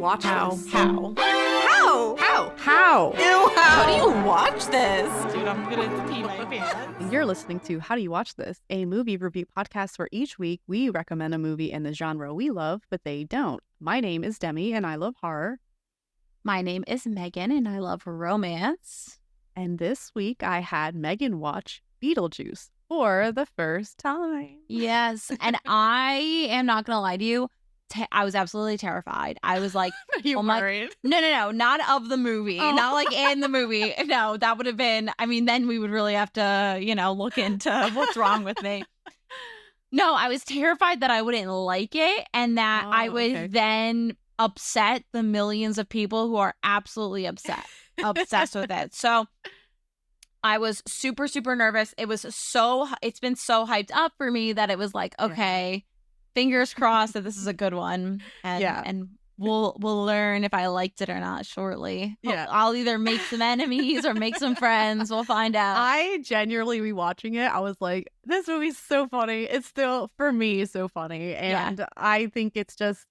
watch How? this? How? How? How? Ew, How do you watch this? Dude, I'm gonna pee my pants. You're listening to How Do You Watch This, a movie review podcast where each week we recommend a movie in the genre we love, but they don't. My name is Demi, and I love horror. My name is Megan, and I love romance. And this week I had Megan watch Beetlejuice for the first time. Yes, and I am not gonna lie to you. I was absolutely terrified. I was like, Are you oh my- worried? no, not of the movie, not like in the movie. No, that would have been, I mean, then we would really have to, look into what's wrong with me. No, I was terrified that I wouldn't like it and that I would then upset the millions of people who are absolutely obsessed with it. So I was super, super nervous. It's been so hyped up for me that it was like, okay, fingers crossed that this is a good one. And we'll learn if I liked it or not shortly. Yeah. I'll either make some enemies or make some friends. We'll find out. I genuinely rewatching it. I was like, this movie's so funny. It's still, for me, so funny. And I think it's just,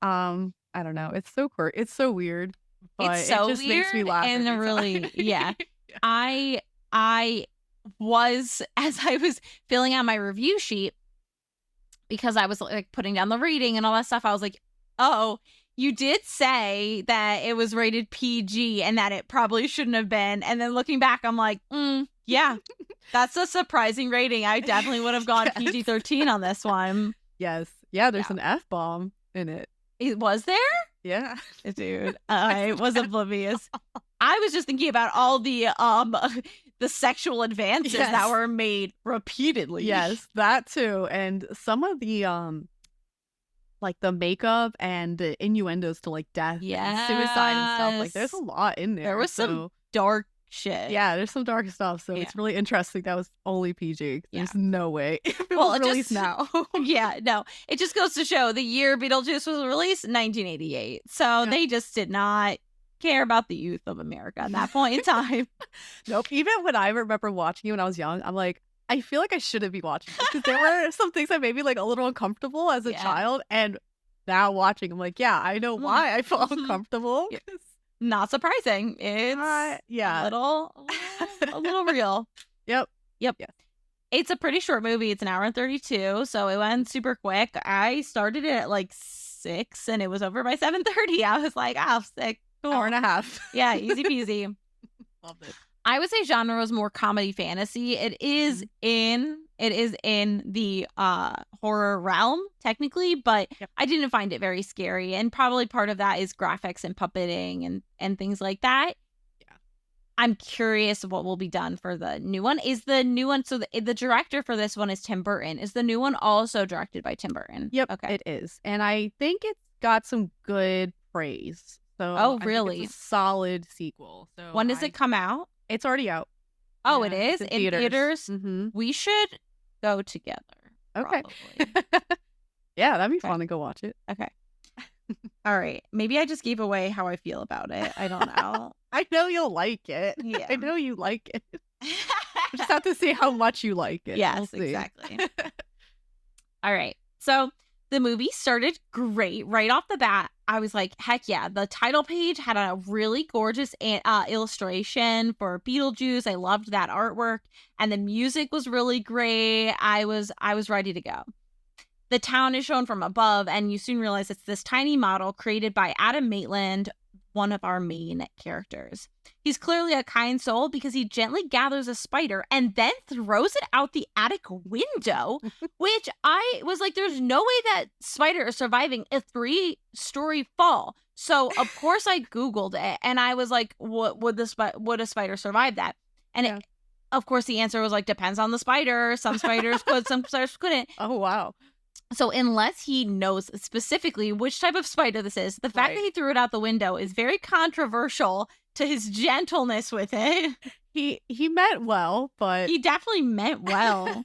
I don't know. It's so quirky. It's so weird. But It's so it just weird makes me laugh. and every really, time. yeah. I was, as I was filling out my review sheet, because I was like putting down the rating and all that stuff, I was like, oh, you did say that it was rated PG and that it probably shouldn't have been. And then looking back, I'm like, yeah, that's a surprising rating. I definitely would have gone PG-13 on this one. Yes. Yeah, there's an F-bomb in it. Was there? Yeah. Dude, I was oblivious. I was just thinking about all the sexual advances that were made repeatedly. Yes, that too. And some of the like the makeup and the innuendos to like death and suicide and stuff. Like there's a lot in there. There was some dark shit. Yeah, there's some dark stuff. So it's really interesting that was only PG. There's no way. If it was released now. No. It just goes to show the year Beetlejuice was released, 1988. So they just did not care about the youth of America at that point in time. Nope. Even when I remember watching it when I was young, I'm like, I feel like I shouldn't be watching this because there were some things that made me like a little uncomfortable as a child. And now watching, I'm like, yeah, I know why I felt uncomfortable. Not surprising. It's a little real. Yep. It's a pretty short movie. It's an hour and 32, so it went super quick. I started it at like 6 and it was over by 7:30. I was like, sick. Cool. Hour and a half. Yeah, easy peasy. Loved it. I would say genre was more comedy fantasy. It is in the horror realm technically, but I didn't find it very scary, and probably part of that is graphics and puppeting and things like that. Yeah, I'm curious what will be done for the new one. Is the new one, so the director for this one is Tim Burton. Is the new one also directed by Tim Burton? Yep. Okay, it is, and I think it's got some good praise. So really? I think it's a solid sequel. So when does it come out? It's already out. Oh, it is in theaters. Mm-hmm. We should go together. Okay. Yeah, that'd be fun to go watch it. Okay. All right. Maybe I just gave away how I feel about it. I don't know. I know you'll like it. Yeah. I know you like it. Just have to see how much you like it. Yes, exactly. All right. So the movie started great right off the bat. I was like, heck yeah. The title page had a really gorgeous illustration for Beetlejuice. I loved that artwork. And the music was really great. I was ready to go. The town is shown from above, and you soon realize it's this tiny model created by Adam Maitland, one of our main characters. He's clearly a kind soul because he gently gathers a spider and then throws it out the attic window, which I was like, there's no way that spider is surviving a 3-story fall. So of course I Googled it and I was like, would a spider survive that? And of course the answer was like, depends on the spider. Some spiders could, some spiders couldn't. Oh, wow. So unless he knows specifically which type of spider this is, the fact that he threw it out the window is very controversial to his gentleness with it. He meant well, but he definitely meant well.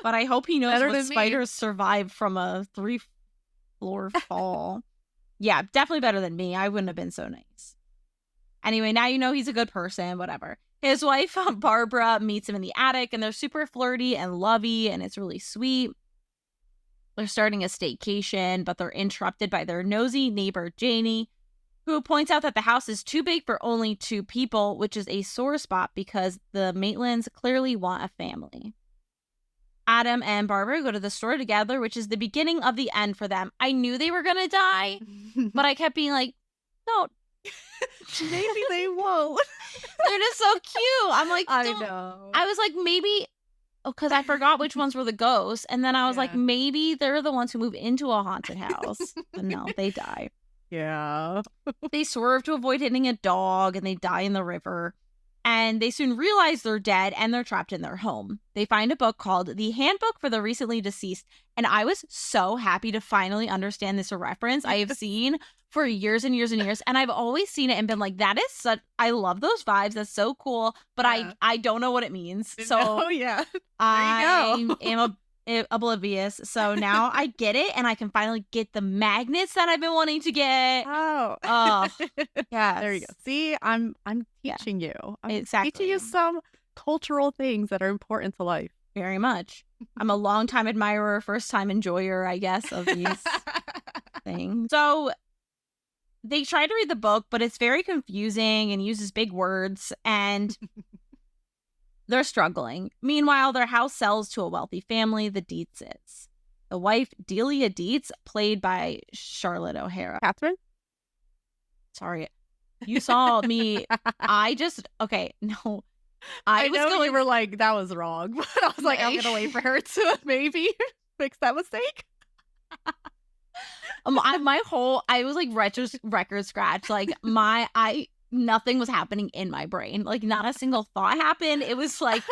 But I hope he knows what spiders survive from a 3-floor fall. Yeah, definitely better than me. I wouldn't have been so nice. Anyway, now you know he's a good person, whatever. His wife, Barbara, meets him in the attic, and they're super flirty and lovey, and it's really sweet. They're starting a staycation, but they're interrupted by their nosy neighbor, Janie, who points out that the house is too big for only 2 people, which is a sore spot because the Maitlands clearly want a family. Adam and Barbara go to the store together, which is the beginning of the end for them. I knew they were going to die, but I kept being like, no. Maybe they won't. They're just so cute. I'm like, I don't. know. I was like, maybe, because I forgot which ones were the ghosts. And then I was like, Yeah. maybe they're the ones who move into a haunted house. But no, they die. Yeah. They swerve to avoid hitting a dog and they die in the river. And they soon realize they're dead and they're trapped in their home. They find a book called The Handbook for the Recently Deceased. And I was so happy to finally understand this reference I have seen for years and years and years. And I've always seen it and been like, that is such, I love those vibes. That's so cool. But Yeah. I don't know what it means. So Oh, yeah. I go. am oblivious. So now I get it and I can finally get the magnets that I've been wanting to get. Oh. Oh, yeah. There you go. See, I'm Yeah. teaching you. I'm Exactly. teaching you some cultural things that are important to life. Very much. I'm a longtime admirer, first time enjoyer, I guess, of these things. So they try to read the book, but it's very confusing and uses big words and they're struggling. Meanwhile, their house sells to a wealthy family, the Dietzes. The wife, Delia Dietz, played by Charlotte O'Hara. Catherine? Sorry. You saw me. Okay, no. I was know going you were like, that was wrong. But I was like, I'm going to wait for her to maybe fix that mistake. I was like record scratch. Like nothing was happening in my brain. Like not a single thought happened. It was like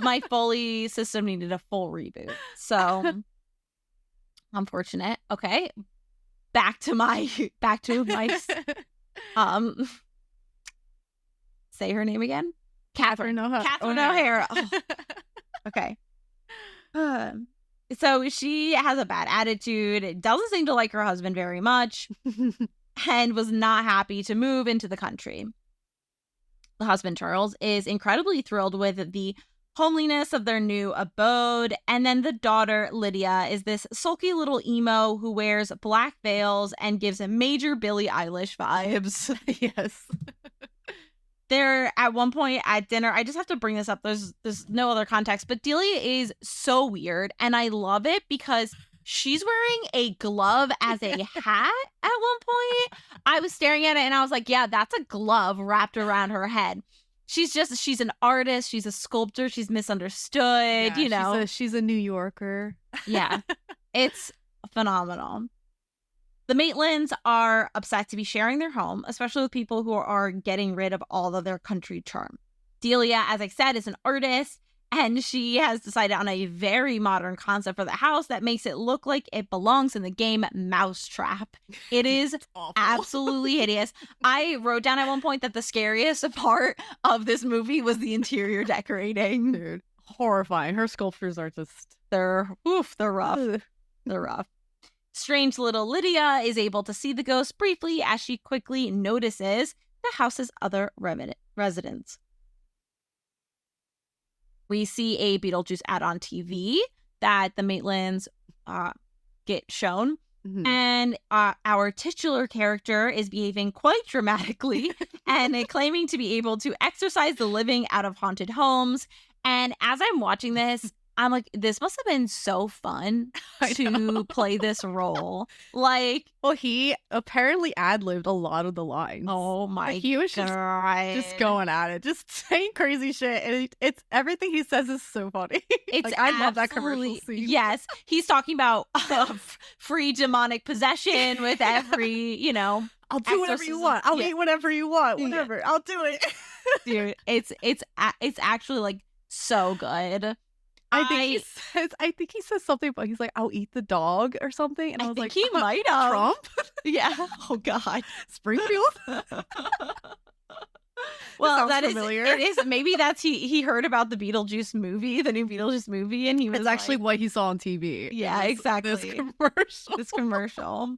my Foley system needed a full reboot. So unfortunate. Okay. Back to my say her name again. Catherine O'Hara. Oh. Okay. So she has a bad attitude, doesn't seem to like her husband very much, and was not happy to move into the country. The husband, Charles, is incredibly thrilled with the homeliness of their new abode. And then the daughter, Lydia, is this sulky little emo who wears black veils and gives a major Billie Eilish vibes. Yes. They're at one point at dinner. I just have to bring this up. There's no other context, but Delia is so weird, and I love it because she's wearing a glove as a hat at one point. I was staring at it, and I was like, "Yeah, that's a glove wrapped around her head." She's an artist. She's a sculptor. She's misunderstood. Yeah, she's a New Yorker. Yeah, it's phenomenal. The Maitlands are upset to be sharing their home, especially with people who are getting rid of all of their country charm. Delia, as I said, is an artist, and she has decided on a very modern concept for the house that makes it look like it belongs in the game Mousetrap. It is absolutely hideous. I wrote down at one point that the scariest part of this movie was the interior decorating. Dude, horrifying. Her sculptures are just... They're rough. They're rough. Strange little Lydia is able to see the ghost briefly as she quickly notices the house's other residents. We see a Beetlejuice ad on TV that the Maitlands get shown. Mhm. And our titular character is behaving quite dramatically and claiming to be able to exorcise the living out of haunted homes. And as I'm watching this, I'm like, this must have been so fun to play this role. Like, well, he apparently ad-libbed a lot of the lines. oh my He was God. just going at it, just saying crazy shit. And it's everything he says is so funny. It's like, I love that commercial absolutely- scene. Yes. He's talking about free demonic possession with every, I'll do whatever you exorcism. want. I'll Yeah. eat whatever you want. Yeah. Whatever. I'll do it. dude, it's actually like so good. I think he says something about he's like, I'll eat the dog or something. And I I was think like, he might have. Trump? Yeah. Oh God. Springfield? Well, sounds that is familiar. it is maybe that's he heard about the Beetlejuice movie, the new Beetlejuice movie, and he was It's actually like, what he saw on TV. Yeah, This exactly. commercial. this commercial.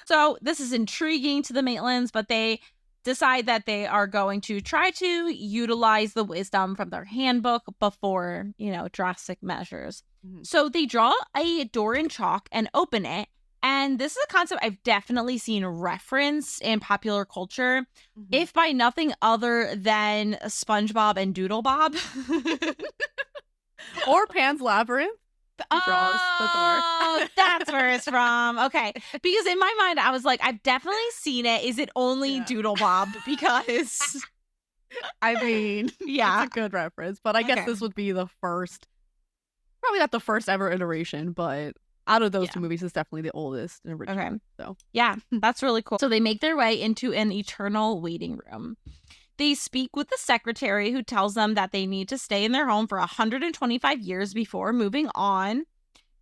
So this is intriguing to the Maitlands, but they decide that they are going to try to utilize the wisdom from their handbook before, drastic measures. Mhm. So they draw a door in chalk and open it, And this is a concept I've definitely seen referenced in popular culture, if by nothing other than SpongeBob and Doodlebob. Or Pan's Labyrinth. Draws the door. Oh, that's where it's from. Okay. Because in my mind, I was like, I've definitely seen it. Is it only Doodlebob? Because I mean, yeah, it's a good reference. But I guess this would be the first, probably not the first ever iteration, but out of those two movies, it's definitely the oldest and original. Okay. So yeah, that's really cool. So they make their way into an eternal waiting room. They speak with the secretary, who tells them that they need to stay in their home for 125 years before moving on.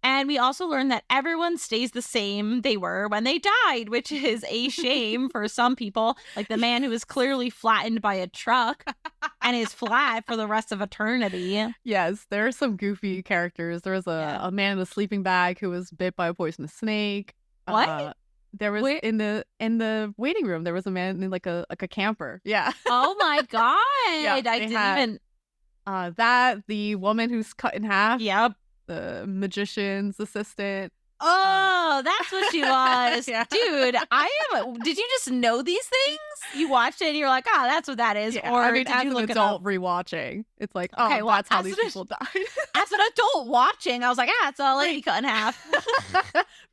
And we also learn that everyone stays the same they were when they died, which is a shame for some people, like the man who was clearly flattened by a truck and is flat for the rest of eternity. Yes, there are some goofy characters. There was a man in a sleeping bag who was bit by a poisonous snake. What? There was in the waiting room. There was a man in like a camper. Yeah. Oh my god! Yeah, I didn't even. That the woman who's cut in half. Yep. The magician's assistant. Oh, that's what she was. Yeah. Dude, did you just know these things? You watched it and you're like, oh, that's what that is. Yeah, or I mean, did as you an look adult it up? rewatching, it's like, Okay, well, that's how as these an- people died. As an adult watching, I was like, it's a lady cut in half.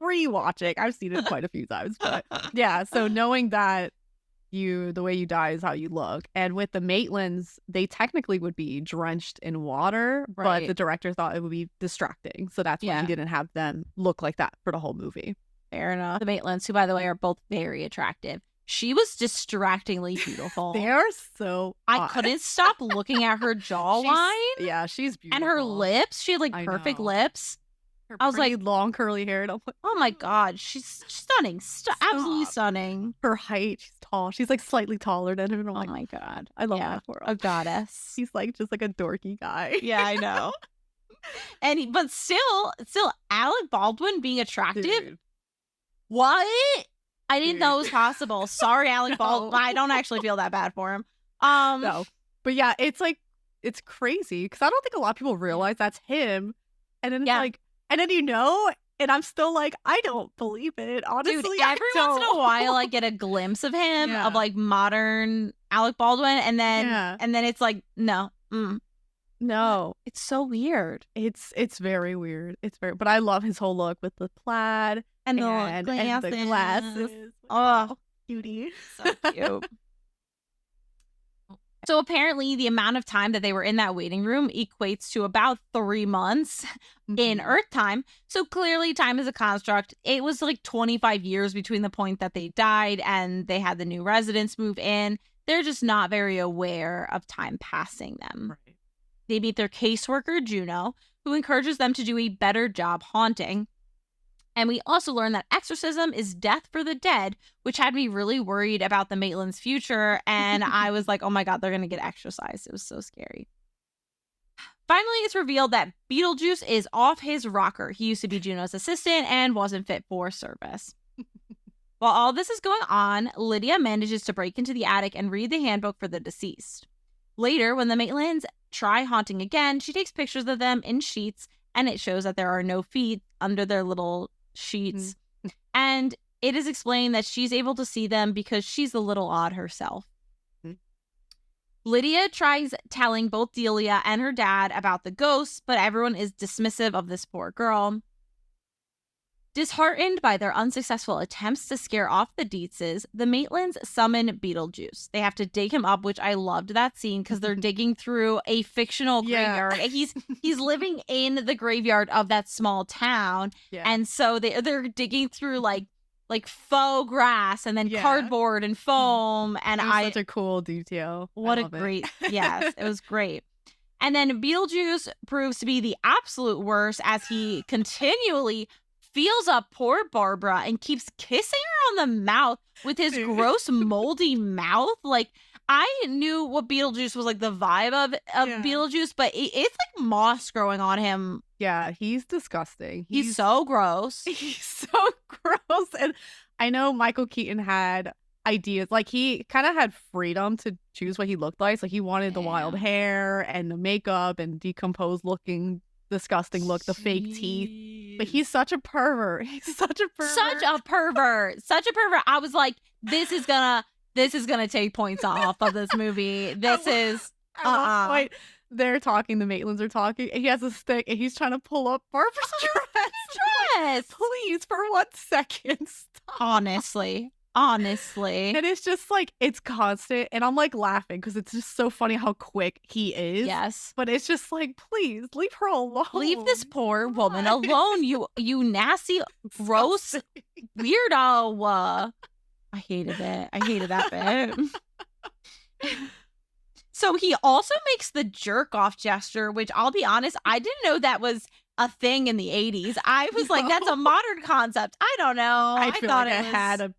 Rewatching, I've seen it quite a few times, but yeah. So knowing that the way you die is how you look, and with the Maitlands, they technically would be drenched in water, but the director thought it would be distracting, so that's why he didn't have them look like that for the whole movie. Fair enough. The Maitlands, who by the way are both very attractive. She was distractingly beautiful. They're so I couldn't stop looking at her jawline. She's beautiful. And her lips. She had like perfect lips. I was like, long curly hair. And I'm like, oh my god, she's stunning. Absolutely stunning. Her height, she's tall. She's like slightly taller than him. And I'm oh like, my god, I love that for her. A goddess. He's like just like a dorky guy. Yeah, I know. But still, Alec Baldwin being attractive. Dude. What? I didn't know it was possible. Sorry, Alec Baldwin. I don't actually feel that bad for him. No, but yeah, it's like it's crazy because I don't think a lot of people realize that's him, and then it's like. And then and I'm still like, I don't believe it. Honestly, dude, every once in a while I get a glimpse of him, of like modern Alec Baldwin, and then it's like, no. No. It's so weird. It's very weird. But I love his whole look with the plaid and the glasses. Oh, cutie. So cute. So apparently the amount of time that they were in that waiting room equates to about 3 months in Earth time. So clearly time is a construct. It was like 25 years between the point that they died and they had the new residents move in. They're just not very aware of time passing them. Right. They meet their caseworker, Juno, who encourages them to do a better job haunting. And we also learn that exorcism is death for the dead, which had me really worried about the Maitlands' future. And I was like, oh my God, they're going to get exorcised. It was so scary. Finally, it's revealed that Beetlejuice is off his rocker. He used to be Juno's assistant and wasn't fit for service. While all this is going on, Lydia manages to break into the attic and read the handbook for the deceased. Later, when the Maitlands try haunting again, she takes pictures of them in sheets, and it shows that there are no feet under their little sheets. And it is explained that she's able to see them because she's a little odd herself. Lydia tries telling both Delia and her dad about the ghosts, but everyone is dismissive of this poor girl. Disheartened by their unsuccessful attempts to scare off the Dietzes, the Maitlands summon Beetlejuice. They have to dig him up, which I loved that scene because they're digging through a fictional graveyard. He's living in the graveyard of that small town, and so they're digging through like faux grass and then cardboard and foam. And such a cool detail. What a great yes, it was great. And then Beetlejuice proves to be the absolute worst as he continually feels up poor Barbara and keeps kissing her on the mouth with his gross moldy mouth. Like, I knew what Beetlejuice was like, the vibe of Beetlejuice, but it's like moss growing on him. Yeah, he's disgusting. He's so gross. He's so gross. And I know Michael Keaton had ideas. Like, he kind of had freedom to choose what he looked like. So he wanted the wild hair and the makeup and decomposed looking disgusting look, the fake teeth. But he's such a pervert. He's such a pervert. Such a pervert. Such a pervert. I was like, this is gonna take points off of this movie. This is Wait, they're talking. The Maitlands are talking. And he has a stick, and he's trying to pull up Barbara's dress. Please, for 1 second, stop. Honestly. And it's just like, it's constant. And I'm like laughing because it's just so funny how quick he is. Yes. But it's just like, please leave her alone. Leave this poor woman alone. You nasty, gross weirdo. I hated it. I hated that bit. So he also makes the jerk off gesture, which I'll be honest, I didn't know that was a thing in the 80s. I was like, that's a modern concept. I don't know. I feel thought like it it had a.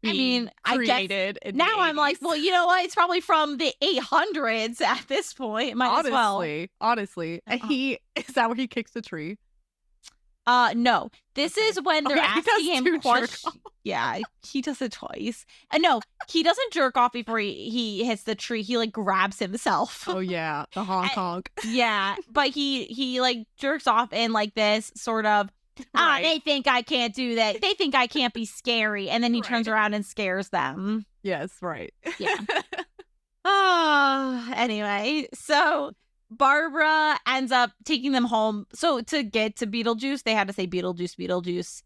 I mean, created I guess now I'm like, well, you know what? It's probably from the 800s at this point. Might as well. Honestly, and is that where he kicks the tree? No. This is when they're asking him questions. Yeah, he does it twice. No, he doesn't jerk off before he hits the tree. He like grabs himself. Oh yeah, the honk. Yeah, but he like jerks off in like this sort of. Right. They think I can't do that. They think I can't be scary. And then he turns around and scares them. Yes, right. Yeah. Anyway, so Barbara ends up taking them home. So to get to Beetlejuice, they had to say Beetlejuice. Did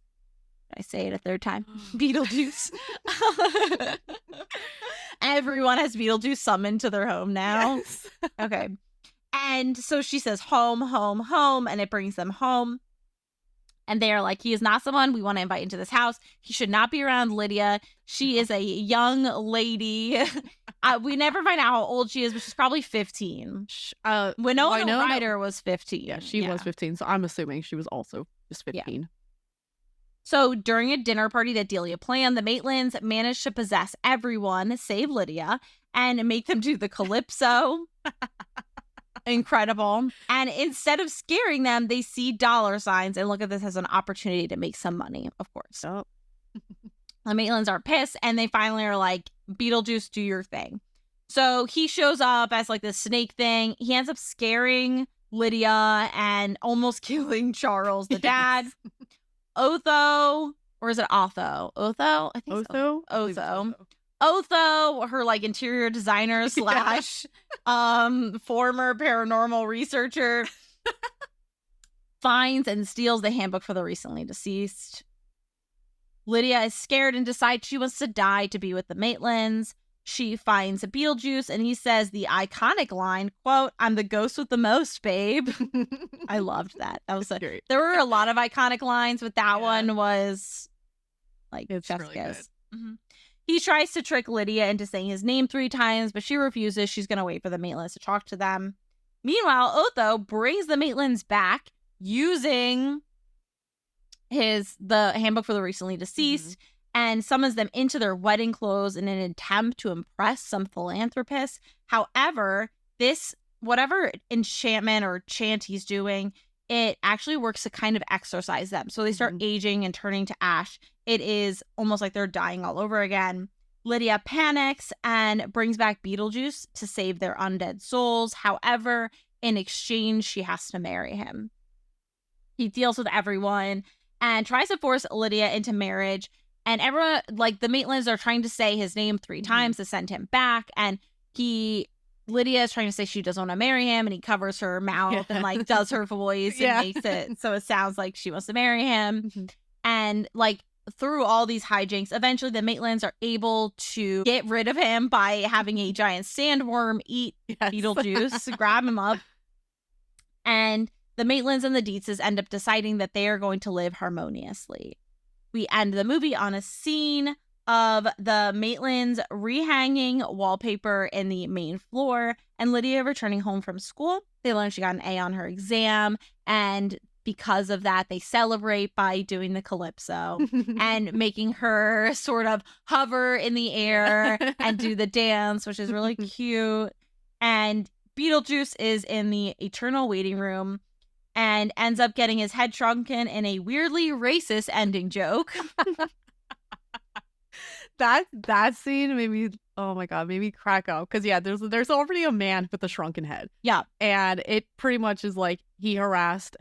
I say it a third time? Beetlejuice. Everyone has Beetlejuice summoned to their home now. Yes. Okay. And so she says home, and it brings them home. And they are like, he is not someone we want to invite into this house. He should not be around Lydia. She is a young lady. We never find out how old she is, but she's probably 15. Winona Ryder was 15. Yeah, she was 15. So I'm assuming she was also just 15. Yeah. So during a dinner party that Delia planned, the Maitlands managed to possess everyone, save Lydia, and make them do the calypso. Incredible. And instead of scaring them, they see dollar signs and look at this as an opportunity to make some money, of course. Oh. The Maitlands are pissed, and they finally are like, Beetlejuice, do your thing. So he shows up as like this snake thing. He ends up scaring Lydia and almost killing Charles, the dad. Otho, or is it Otho? Otho? I think Otho? Otho. Otho, her like interior designer slash former paranormal researcher, finds and steals the handbook for the recently deceased. Lydia is scared and decides she wants to die to be with the Maitlands. She finds a Beetlejuice and he says the iconic line, quote, "I'm the ghost with the most, babe." I loved that. That was great. There were a lot of iconic lines, but that one was like it's chef's really kiss. good. Mm-hmm. He tries to trick Lydia into saying his name 3 times, but she refuses. She's going to wait for the Maitlands to talk to them. Meanwhile, Otho brings the Maitlands back using the handbook for the recently deceased and summons them into their wedding clothes in an attempt to impress some philanthropist. However, this, whatever enchantment or chant he's doing, it actually works to kind of exorcise them. So they start aging and turning to ash. It is almost like they're dying all over again. Lydia panics and brings back Beetlejuice to save their undead souls. However, in exchange, she has to marry him. He deals with everyone and tries to force Lydia into marriage. And everyone, like the Maitlands, are trying to say his name 3 times to send him back. And Lydia is trying to say she doesn't want to marry him, and he covers her mouth and like does her voice and makes it so it sounds like she wants to marry him. And like through all these hijinks, eventually the Maitlands are able to get rid of him by having a giant sandworm eat Beetlejuice, grab him up. And the Maitlands and the Dietzes end up deciding that they are going to live harmoniously. We end the movie on a scene of the Maitlands rehanging wallpaper in the main floor and Lydia returning home from school. They learn she got an A on her exam, and because of that, they celebrate by doing the calypso and making her sort of hover in the air and do the dance, which is really cute. And Beetlejuice is in the eternal waiting room and ends up getting his head shrunken in a weirdly racist ending joke. That scene made me, oh my god, made me crack up. Because there's already a man with a shrunken head. Yeah. And it pretty much is like he harassed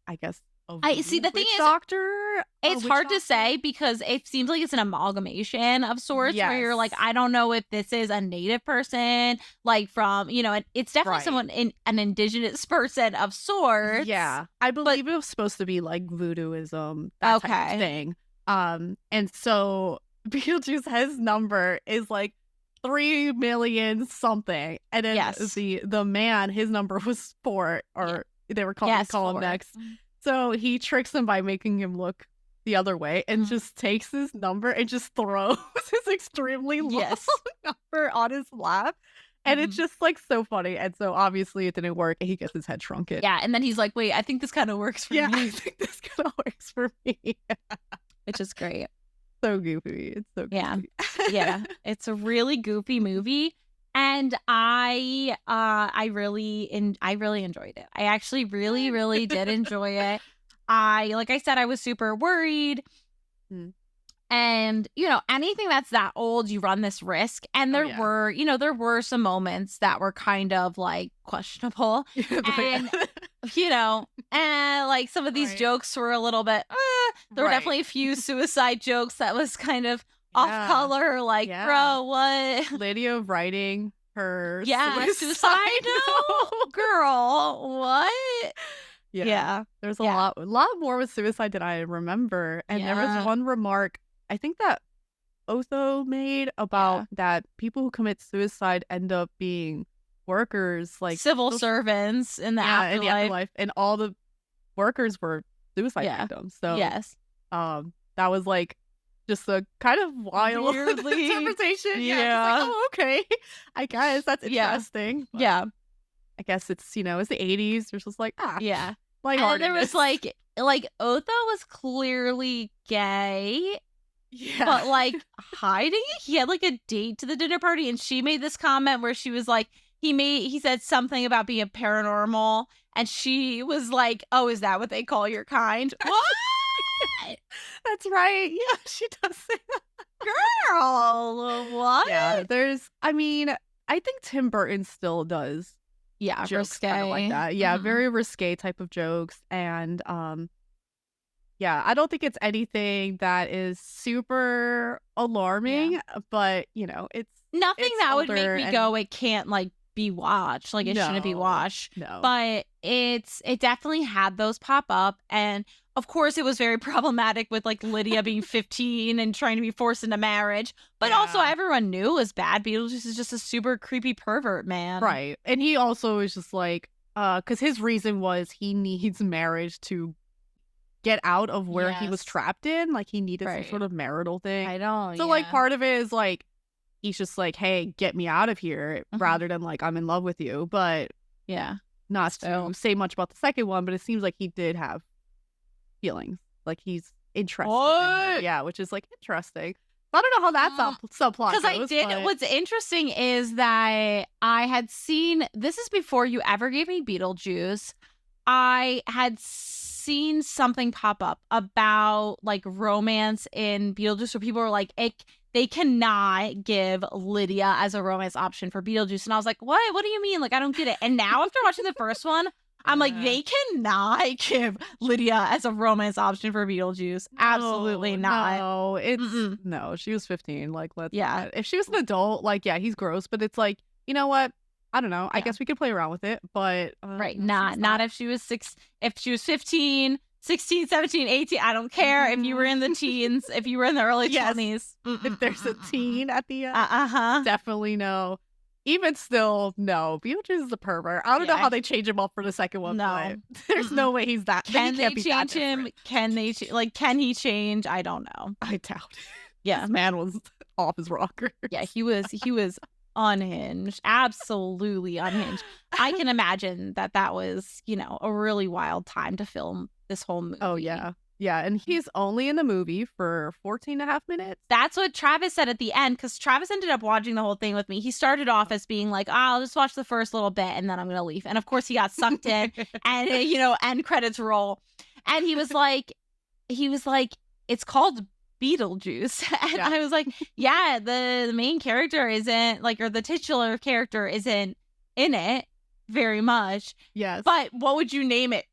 I guess I see, the thing witch is, doctor. it's hard to say because it seems like it's an amalgamation of sorts where you're like, Yes. I don't know if this is a native person, like from, it's definitely Right. someone an indigenous person of sorts. Yeah, I believe it was supposed to be like voodooism, that type Okay. of thing. And so Beetlejuice, his number is like 3 million something, and then Yes. the man, his number was 4, or they were calling Yes, call him 4. next. So he tricks him by making him look the other way and Mhm. just takes his number and just throws his extremely long Yes. number on his lap. And it's Mhm. just like so funny. And so obviously it didn't work and he gets his head shrunken. Yeah, and then he's like, wait, I think this kind of works for Yeah, me, I think this kind of works for me. which is great. So goofy. It's so goofy. Yeah. Yeah, it's a really goofy movie, and I really enjoyed it. I actually really did enjoy it. Like I said, I was super worried. Mm. And, anything that's that old, you run this risk. And there yeah. were, there were some moments that were kind of like questionable. And, and like some of these Right. jokes were a little bit, there were Right. definitely a few suicide jokes that was kind of off Yeah. color. Like, Yeah. bro, what? Lydia writing her Yeah, suicide note. Girl, what? Yeah. There's a Yeah. lot more with suicide than I remember. And there Yeah. was one remark I think that Otho made about that people who commit suicide end up being workers, like Civil social- servants in the in afterlife. the afterlife, and all the workers were suicide Yeah. victims. So Yes. that was like just a kind of wild Weirdly- interpretation. Yeah. Just like, oh, okay. I guess that's Yeah. interesting. But Yeah. I guess it's it's the 80s. You're just like, Yeah. like And there was like Otho was clearly gay, but like hiding it. He had like a date to the dinner party, and she made this comment where she was like, he said something about being paranormal, and she was like, "Oh, is that what they call your kind?" What? That's right. Yeah, she does say that. Girl, what? Yeah, I think Tim Burton still does Yeah, jokes kind of like that. Yeah, Mhm. very risque type of jokes. And yeah, I don't think it's anything that is super alarming, but it's Nothing it's that would make older me and- go, it can't like be watched. Like it shouldn't be No. watched. no. But it definitely had those pop up, and of course it was very problematic with like Lydia being 15 and trying to be forced into marriage. But also Yeah. everyone knew it was bad. Beetlejuice is just a super creepy pervert, man. Right. And he also is just like, because his reason was he needs marriage to get out of where he was Yes. trapped in. Like he needed Right. some sort of marital thing. I don't. So like part of it is like he's just like, hey, get me out of here, Mhm. rather than like I'm in love with you. But yeah. not So- to say much about the second one, but it seems like he did have feelings. Like he's interested in her. What? Yeah, which is like interesting. I don't know how that subplot Because I goes, did. but- What's interesting is that I had seen, this is before you ever gave me Beetlejuice. I had seen something pop up about like romance in Beetlejuice where people were like, they cannot give Lydia as a romance option for Beetlejuice. And I was like, what? What do you mean? Like, I don't get it. And now after watching the first one, I'm like, Yeah. they cannot give Lydia as a romance option for Beetlejuice. Absolutely not. No, it's Mm-mm. no. She was 15. Like, let's Yeah. If she was an adult, like, yeah, he's gross. But it's like, you know what? I don't know. I Yeah. guess we could play around with it, but Right. no, Not she's not if she was 15, 16, 17, 18. I don't care if you were in the teens, if you were in the early Yes. 20s. If there's a teen at the end, Uh-huh. definitely no. Even still, no. Beetlejuice is a pervert. I don't know Yeah. how they change him up for the second one. No. But there's no way he's that. Can he they can't be that change him? different. Can they can he change? I don't know. I doubt. It. Yeah. This man was off his rocker. Yeah, he was unhinged. Absolutely unhinged. I can imagine that was, a really wild time to film this whole movie. Oh yeah. Yeah, and he's only in the movie for 14 and a half minutes. That's what Travis said at the end, because Travis ended up watching the whole thing with me. He started off as being like, I'll just watch the first little bit and then I'm going to leave. And of course he got sucked in and, end credits roll. And he was like, it's called Beetlejuice. And Yeah. I was like, yeah, the main character isn't or the titular character isn't in it very much. Yes. But what would you name it?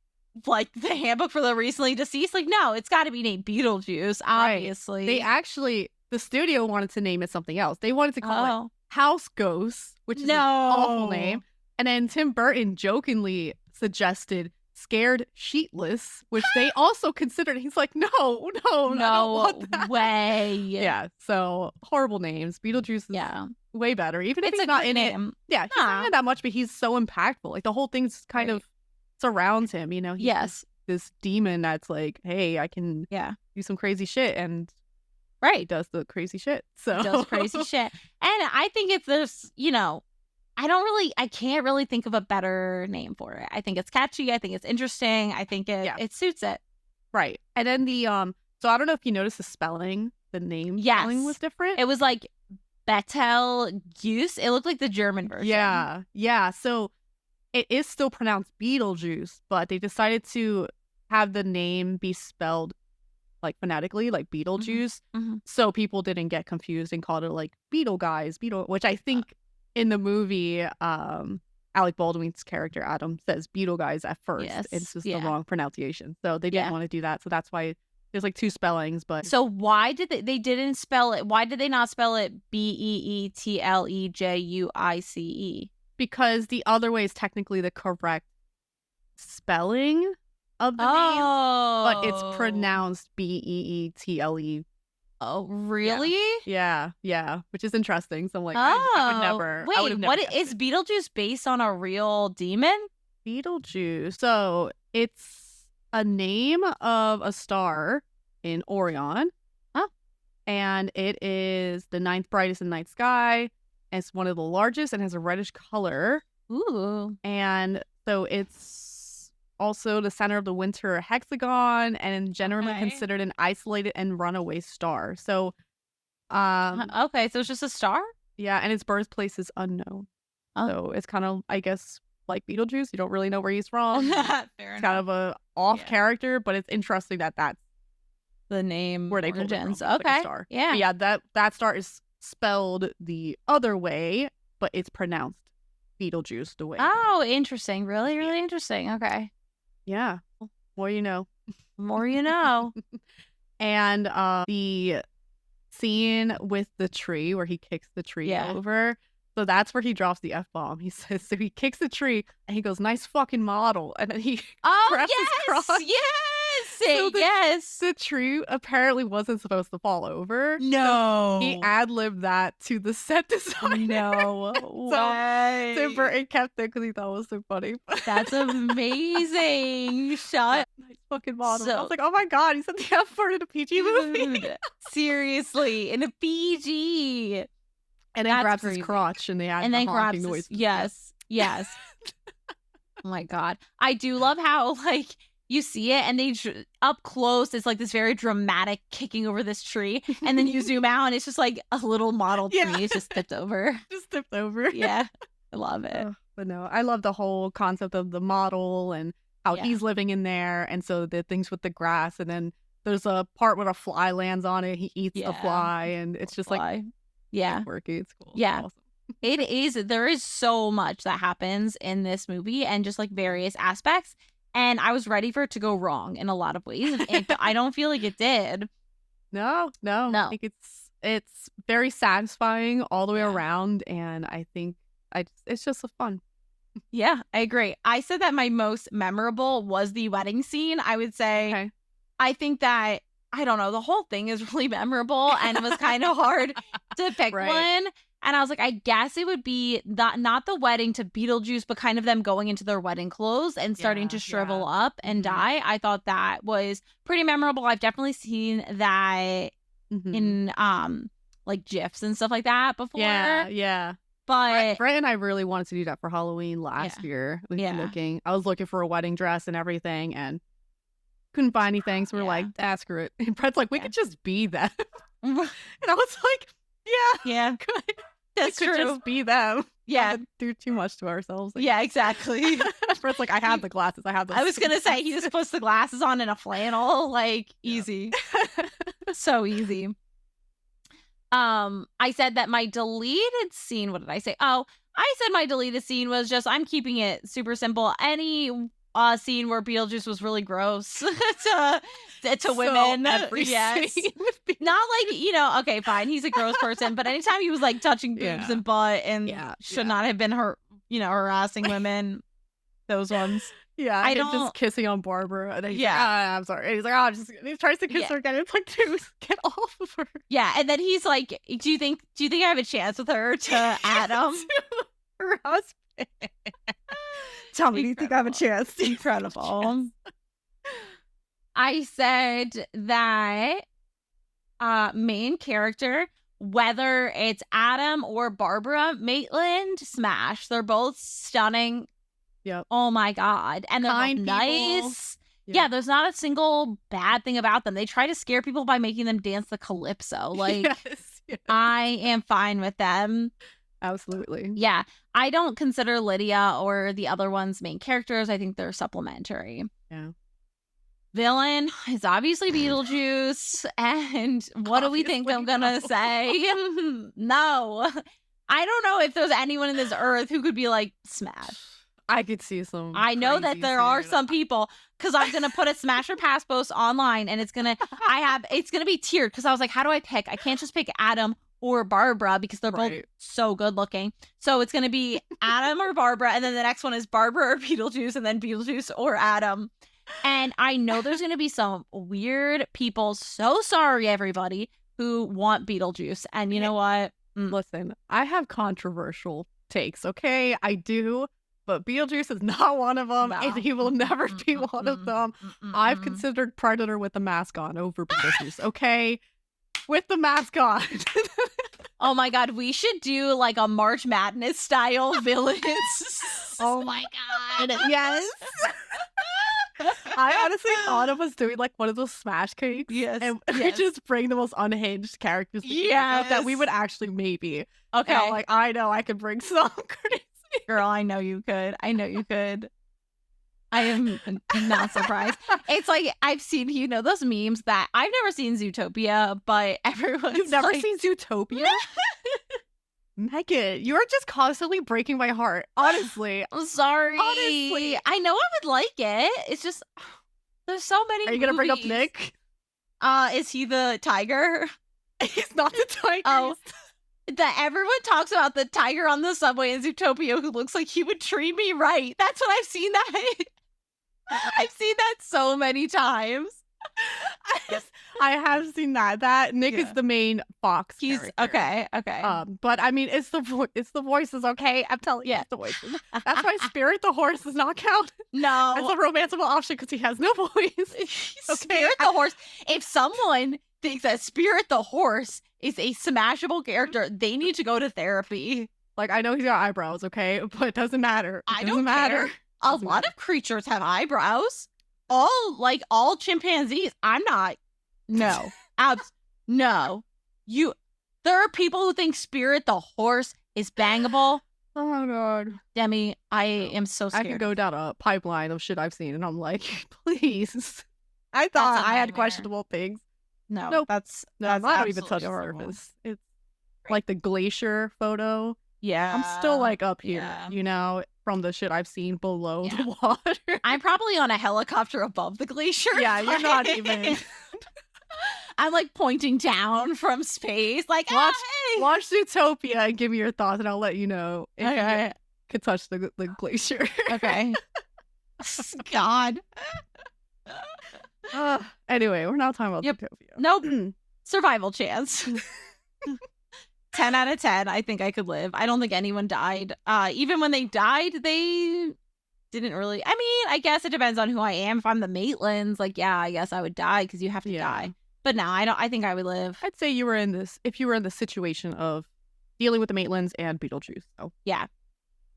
like the handbook for the recently deceased. Like, no, it's got to be named Beetlejuice, obviously. They actually, the studio wanted to name it something else. They wanted to call it House Ghosts, which is an awful name. And then Tim Burton jokingly suggested Scared Sheetless, which they also considered. He's like, no, I don't want that. Way. Yeah, so horrible names. Beetlejuice is way better. Even if it's he's a not good in name. it. Yeah, he's not in it that much, but he's so impactful. Like the whole thing's kind of surrounds him, you know? He's this demon that's like, hey, I can do some crazy shit, and he does the crazy shit. So he does crazy shit. And I think it's this, you know, I can't really think of a better name for it. I think it's catchy. I think it's interesting. I think it suits it. Right. And then the so I don't know if you noticed the spelling, the name spelling was different. It was like Betelgeuse. It looked like the German version. Yeah. Yeah. So it is still pronounced Beetlejuice, but they decided to have the name be spelled like phonetically, like Beetlejuice. So people didn't get confused and called it like Beetle Guys, which I think in the movie, Alec Baldwin's character Adam says Beetle Guys at first. It's just the wrong pronunciation. So they didn't want to do that. So that's why there's like two spellings. But so why did they didn't spell it? Why did they not spell it Beetlejuice? Because the other way is technically the correct spelling of the name, but it's pronounced Beetle. Oh, really? Yeah, which is interesting. So I'm like, I would never. Wait, I would have never is Beetlejuice based on a real demon? Beetlejuice. So it's a name of a star in Orion. And it is the ninth brightest in the night sky. And it's one of the largest and has a reddish color. Ooh. And so it's also the center of the winter hexagon, and generally considered an isolated and runaway star. So, so it's just a star? Yeah, and its birthplace is unknown. So it's kind of, I guess, like Beetlejuice. You don't really know where he's from. Fair It's kind of a off character, but it's interesting that that's the name where they pulled it from. It's okay, like a star. Yeah, but yeah. That star is spelled the other way, but it's pronounced Beetlejuice the way. Oh, interesting. Really, really interesting. Okay. Yeah. More you know. More you know. And the scene with the tree where he kicks the tree over. So that's where he drops the F-bomb. He says, so he kicks the tree and he goes, nice fucking model. And then he grabs his crotch. So the tree apparently wasn't supposed to fall over. No. So he ad-libbed that to the set designer. No way. Tim Burton kept it because he thought it was so funny. That's amazing. Nice fucking model. I was like, oh my god, he said the F word in a PG movie. Seriously, in a PG. And then grabs his crotch and they add the honking noise. Yes. Oh my god. I do love how, like, you see it and they up close, it's like this very dramatic kicking over this tree. And then you zoom out and it's just like a little model tree. It's just tipped over. Yeah. I love it. But no, I love the whole concept of the model and how he's living in there. And so the things with the grass. And then there's a part where a fly lands on it. He eats the fly. And it's just like, quirky. It's cool. Yeah. It's awesome. It is. There is so much that happens in this movie and just like various aspects. And I was ready for it to go wrong in a lot of ways. And I don't feel like it did. No. I think it's very satisfying all the way around. And I think it's just a fun. Yeah, I agree. I said that my most memorable was the wedding scene. I would say, I think that, I don't know, the whole thing is really memorable and it was kind of hard to pick one. And I was like, I guess it would be not the wedding to Beetlejuice, but kind of them going into their wedding clothes and starting to shrivel up and die. I thought that was pretty memorable. I've definitely seen that in like GIFs and stuff like that before. Yeah. But Brett and I really wanted to do that for Halloween last year. I was looking for a wedding dress and everything and couldn't find anything. So we're like, screw it. And Brett's like, we could just be that. And I was like, yeah. That's we could true. just be them. Yeah. Not do too much to ourselves. Like, yeah, exactly. Brett's like, I have the glasses. I have the I was going to say, he just puts the glasses on in a flannel. Like, easy. So easy. I said that my deleted scene, what did I say? Oh, I said my deleted scene was just, I'm keeping it super simple. Any scene where Beetlejuice was really gross to women. Every Yes. scene with Not like, okay, fine, he's a gross person, but anytime he was like touching boobs Yeah. and butt and Yeah, should not have been harassing women, those ones. Yeah, I him don't- just kissing on Barbara. And he's Yeah. like, I'm sorry. And he's like, and he tries to kiss Yeah. her again. It's like, dude, get off of her. Yeah, and then he's like, do you think I have a chance with her to Adam? Her husband. Tell me, do you think I have a chance? Incredible. I said that main character, whether it's Adam or Barbara Maitland, smash. They're both stunning. Yep. Oh my god. And they're Kind both people. nice. Yeah, there's not a single bad thing about them. They try to scare people by making them dance the calypso. Like, yes. I am fine with them. Absolutely. Yeah, I don't consider Lydia or the other ones main characters. I think they're supplementary. Yeah. Villain is obviously Beetlejuice. And what do we think I'm Obviously, gonna say? No. I don't know if there's anyone in this earth who could be like, smash. I could see some. I know that there are some people, because I'm gonna put a smash or pass post online, and it's gonna be tiered, because I was like, how do I pick? I can't just pick Adam or Barbara because they're both Right. so good looking. So it's gonna be Adam or Barbara, and then the next one is Barbara or Beetlejuice, and then Beetlejuice or Adam. And I know there's gonna be some weird people. So sorry, everybody, who want Beetlejuice. And you know what? Listen, I have controversial takes, okay? I do. But Beetlejuice is not one of them, and he will never be one of them. I've considered Predator with the mask on over Beetlejuice, okay? With the mask on. Oh my god, we should do like a March Madness style villains. Oh my god, yes. I honestly thought of us doing like one of those smash cakes. Yes, And we yes. just bring the most unhinged characters we can think of that we would actually maybe. Okay. And I'm like, I know I could bring some crazy. Girl, I know you could. I am not surprised. It's like I've seen, those memes that I've never seen Zootopia, but everyone's You've never like, seen Zootopia? Megan, you're just constantly breaking my heart. Honestly. I'm sorry. Honestly. I know I would like it. It's just there's so many. Are you gonna bring up movies. Nick? Is he the tiger? He's not the tiger. Oh. That everyone talks about the tiger on the subway in Zootopia who looks like he would treat me right. That's what I've seen that. I've seen that so many times. I have seen that. That Nick is the main fox. He's character. okay. But I mean, it's the voices, okay? I'm telling you, it's the voices. That's why Spirit the horse does not count No, as a romanceable option because he has no voice. Spirit the horse. If someone thinks that Spirit the horse is a smashable character, they need to go to therapy. Like, I know he's got eyebrows, okay? But it doesn't matter. I It don't doesn't matter. care. A lot of creatures have eyebrows. All chimpanzees. I'm not. No. No. There are people who think Spirit the horse is bangable. Oh my god. Demi, I am so scared. I could go down a pipeline of shit I've seen, and I'm like, please. I thought I had nightmare. questionable things. No, Nope. that's I don't even touch absolutely the horrible. surface. It's like the glacier photo. Yeah. I'm still like up here, yeah. from the shit I've seen below Yeah. the water. I'm probably on a helicopter above the glacier. Yeah, you're not but- even. I'm like pointing down from space, like Watch- hey! Watch Zootopia and give me your thoughts, and I'll let you know if Okay. you could touch the glacier. Okay. God. Anyway, we're not talking about Yep. Zootopia. Nope. Survival chance. 10 out of 10. I think I could live. I don't think anyone died. Even when they died, they didn't really. I mean, I guess it depends on who I am. If I'm the Maitlands, like, yeah, I guess I would die because you have to die. But no, I don't. I think I would live. I'd say you were in this if you were in the situation of dealing with the Maitlands and Beetlejuice. So Yeah. If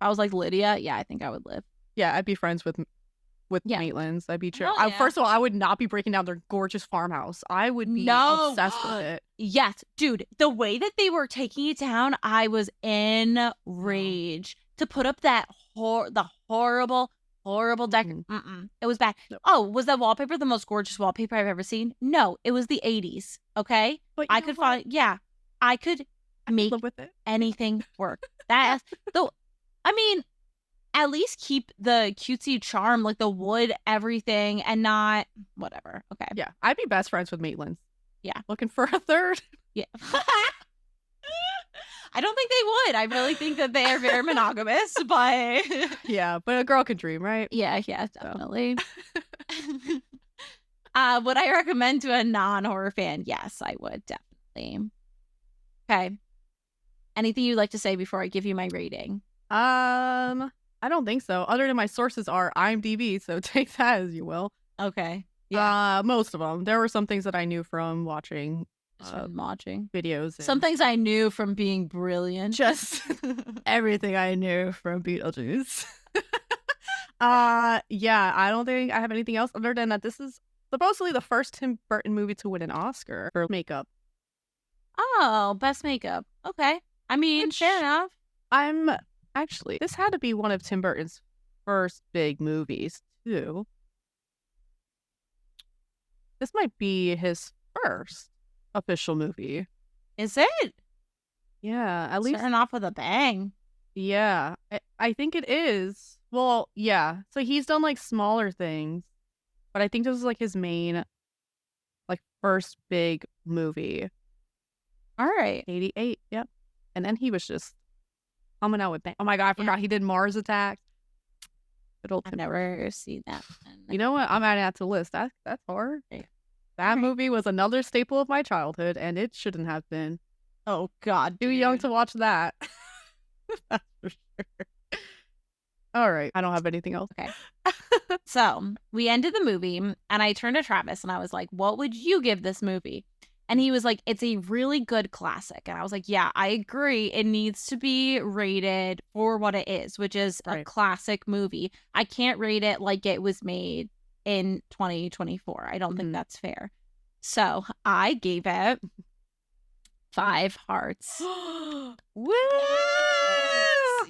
I was like Lydia, yeah, I think I would live. yeah, I'd be friends with Yeah. Maitlands. I'd be chill. Hell yeah. First of all, I would not be breaking down their gorgeous farmhouse. I would be No. obsessed with it. Yes, dude. The way that they were taking it down, I was in rage. To put up that the horrible decor. It was bad. No. Oh, was that wallpaper the most gorgeous wallpaper I've ever seen? No, it was the 80s. Okay, But I could find. Yeah, I could make live with it. anything work. That's though. I mean, at least keep the cutesy charm, like the wood, everything, and not whatever. Okay. Yeah, I'd be best friends with Maitlands. Yeah. Looking for a third? Yeah. I don't think they would. I really think that they are very monogamous, but Yeah, but a girl can dream, right? yeah, definitely. Would I recommend to a non-horror fan? Yes, I would, definitely. Okay. Anything you'd like to say before I give you my rating? I don't think so. Other than my sources are IMDb, so take that as you will. Okay. Most of them. There were some things that I knew from watching watching videos. Some things I knew from being brilliant. Just everything I knew from Beetlejuice. Yeah, I don't think I have anything else other than that this is supposedly the first Tim Burton movie to win an Oscar for makeup. Oh, best makeup. Okay. I mean, fair enough. This had to be one of Tim Burton's first big movies, too. This might be his first official movie. Is it? Yeah, at least. Starting off with a bang. Yeah, I think it is. Well, yeah. So he's done like smaller things, but I think this is like his main, like first big movie. All right. 88. Yep. And then he was just coming out with bang. Oh my God, I forgot he did Mars Attacks. I've never seen that one. You know what? I'm adding that to the list. That's hard. Yeah. That movie was another staple of my childhood, and it shouldn't have been. Oh God, Too young to watch that. That's for sure. All right, I don't have anything else. Okay. So we ended the movie, and I turned to Travis, and I was like, "What would you give this movie?" And he was like, "It's a really good classic." And I was like, "Yeah, I agree. It needs to be rated for what it is, which is a classic movie. I can't rate it like it was made in 2024. I don't think that's fair." So I gave it 5 hearts. Woo!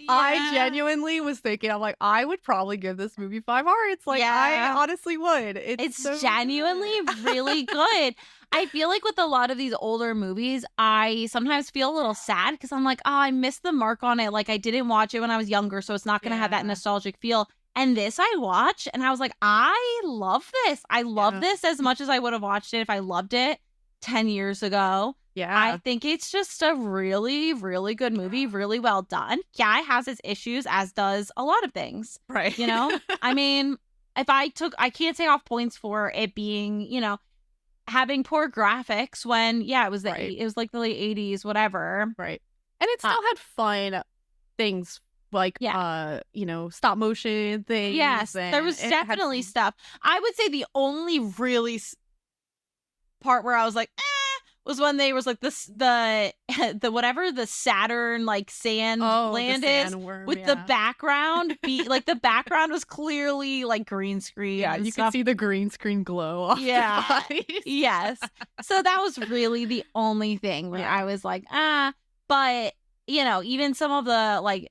I genuinely was thinking, I'm like, I would probably give this movie 5 hearts. Like, I honestly would. It's so genuinely really good. I feel like with a lot of these older movies, I sometimes feel a little sad because I'm like, oh, I missed the mark on it. Like, I didn't watch it when I was younger, so it's not going to have that nostalgic feel. And this I watched, and I was like, I love this. I love this as much as I would have watched it if I loved it 10 years ago. Yeah. I think it's just a really, really good movie, really well done. Yeah, it has its issues, as does a lot of things. Right. You know? I mean, I can't take off points for it being, you know, having poor graphics when, it was it was like the late 80s, whatever. Right. And it still had fun things like, you know, stop motion things. Yes, there was definitely stuff. I would say the only really part where I was like, was when they was like the whatever the Saturn like sand land is with the background like the background was clearly like green screen. Yeah, you could see the green screen glow off their bodies. Yes. So that was really the only thing where I was like, but you know, even some of the like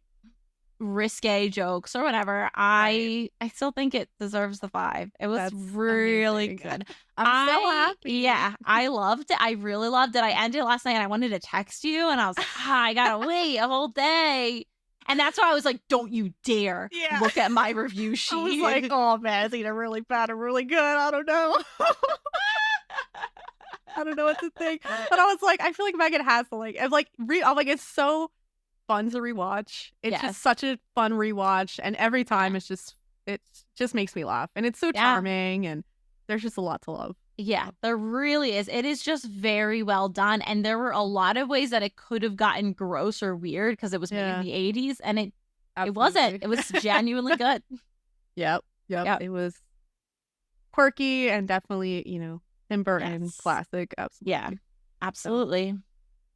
risque jokes or whatever, I still think it deserves the 5. It was really good. I'm so happy. Yeah, I loved it. I really loved it. I ended last night and I wanted to text you and I was like, I gotta wait a whole day. And that's why I was like, don't you dare look at my review sheet. I was like, oh man, it's either really bad or really good. I don't know. I don't know what to think. But I was like, I feel like Megan has to I'm like, it's so fun to rewatch. It's just such a fun rewatch, and every time it just makes me laugh, and it's so charming, and there's just a lot to love. Yeah, there really is. It is just very well done, and there were a lot of ways that it could have gotten gross or weird because it was made in the 80s, and it wasn't. It was genuinely good. Yep. It was quirky and definitely, you know, Tim Burton classic. Absolutely. Yeah, absolutely.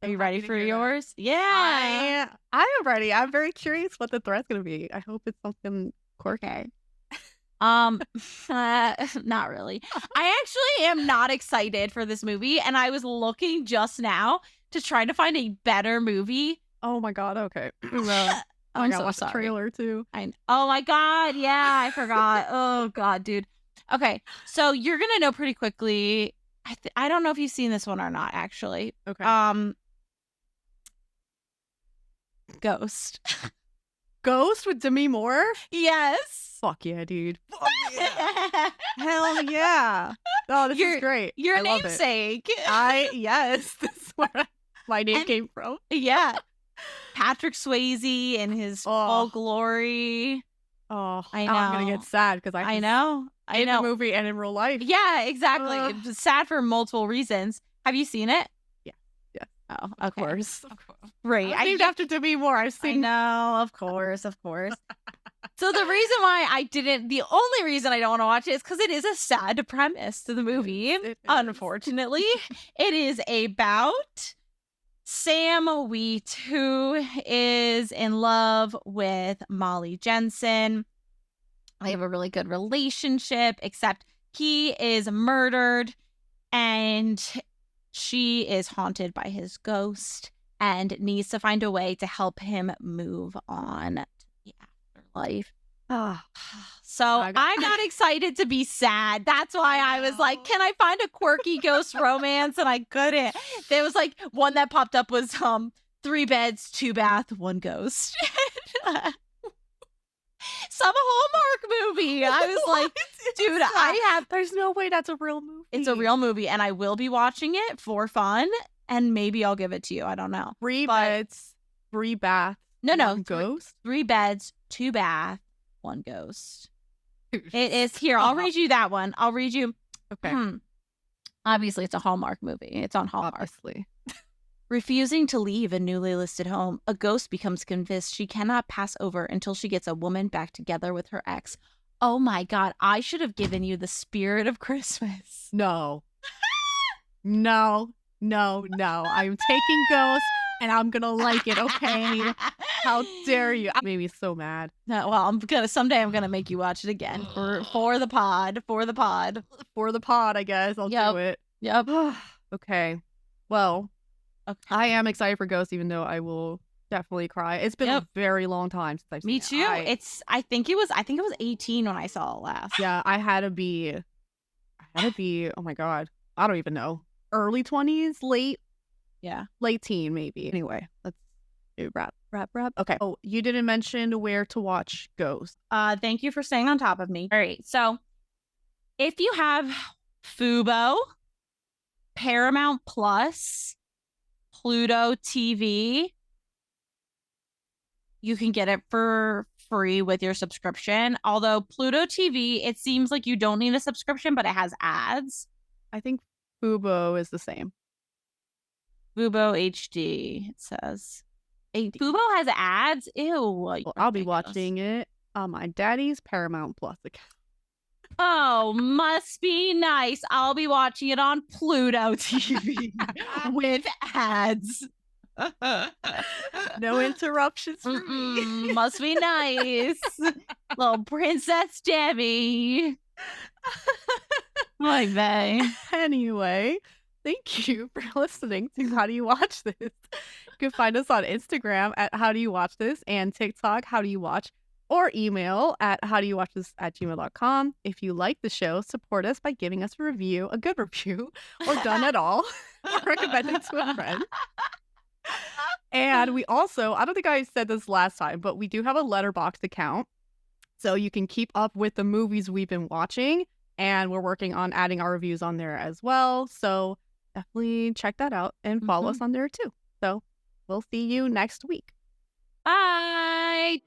Are you ready for yours? Yeah. I am ready. I'm very curious what the threat's going to be. I hope it's something quirky. Not really. I actually am not excited for this movie, and I was looking just now to try to find a better movie. Oh my God. Okay. I got to watch the trailer too. Oh my God. Yeah, I forgot. Oh God, dude. Okay. So you're going to know pretty quickly. I don't know if you've seen this one or not, actually. Okay. Ghost. Ghost with Demi Moore? Yes. Fuck yeah, dude. Fuck yeah. Hell yeah. Oh, this is great. Your I love it. namesake. Yes, this is where my name came from. Yeah. Patrick Swayze in his full glory. Oh, I know. I'm gonna get sad because I know. in the movie and in real life. Yeah, exactly. It's sad for multiple reasons. Have you seen it? Yeah. Oh, Of okay. course. Right. I named after Demi Moore. I've I seen. know, of course. So the reason why the only reason I don't want to watch it is because it is a sad premise to the movie. It is. Unfortunately, it is about Sam Wheat, who is in love with Molly Jensen. They have a really good relationship, except he is murdered and she is haunted by his ghost and needs to find a way to help him move on to the afterlife. So I'm not excited to be sad. That's why I was like, can I find a quirky ghost romance? And I couldn't. There was like one that popped up was 3 beds, 2 bath, 1 ghost. Some Hallmark movie. I was like, dude, There's no way that's a real movie. it's a real movie and I will be watching it for fun and maybe I'll give it to you. I don't know. 3 beds, 3 baths. No. 1 ghost. 3 beds, 2 bath, 1 ghost. It is here. I'll read you that one. I'll read you. Okay. Obviously, it's a Hallmark movie. It's on Hallmark. Obviously. Refusing to leave a newly listed home, a ghost becomes convinced she cannot pass over until she gets a woman back together with her ex. Oh my God, I should have given you the spirit of Christmas. No. No. I'm taking Ghost and I'm gonna like it, okay? How dare you? That made me so mad. No, well, someday I'm gonna make you watch it again for the pod. For the pod, I guess. I'll do it. Yep. Okay. Well, okay. I am excited for Ghost, even though I will definitely cry. It's been a very long time since I've seen Me it. too. I think it was 18 when I saw it last. Yeah, I had to be, oh my God, I don't even know. Early 20s, late teen maybe. Anyway, let's do wrap. Okay. Oh, you didn't mention where to watch Ghost. Thank you for staying on top of me. All right. So if you have Fubo, Paramount Plus, Pluto TV, you can get it for free with your subscription. Although Pluto TV, it seems like you don't need a subscription, but it has ads. I think Fubo is the same. Fubo HD, it says. Fubo has ads? Ew. Well, I'll be watching it on my daddy's Paramount Plus account. Oh, must be nice. I'll be watching it on Pluto TV with ads. No interruptions for me. Must be nice. Little Princess Debbie. Like that. Anyway, thank you for listening to How Do You Watch This? You can find us on Instagram at How Do You Watch This and TikTok, How Do You Watch, or email at howdoyouwatchthis@gmail.com. If you like the show, support us by giving us a review, a good review, or done at all, or recommending to a friend. And we also, I don't think I said this last time, but we do have a Letterboxd account. So you can keep up with the movies we've been watching. And we're working on adding our reviews on there as well. So definitely check that out and follow us on there too. So we'll see you next week. Bye.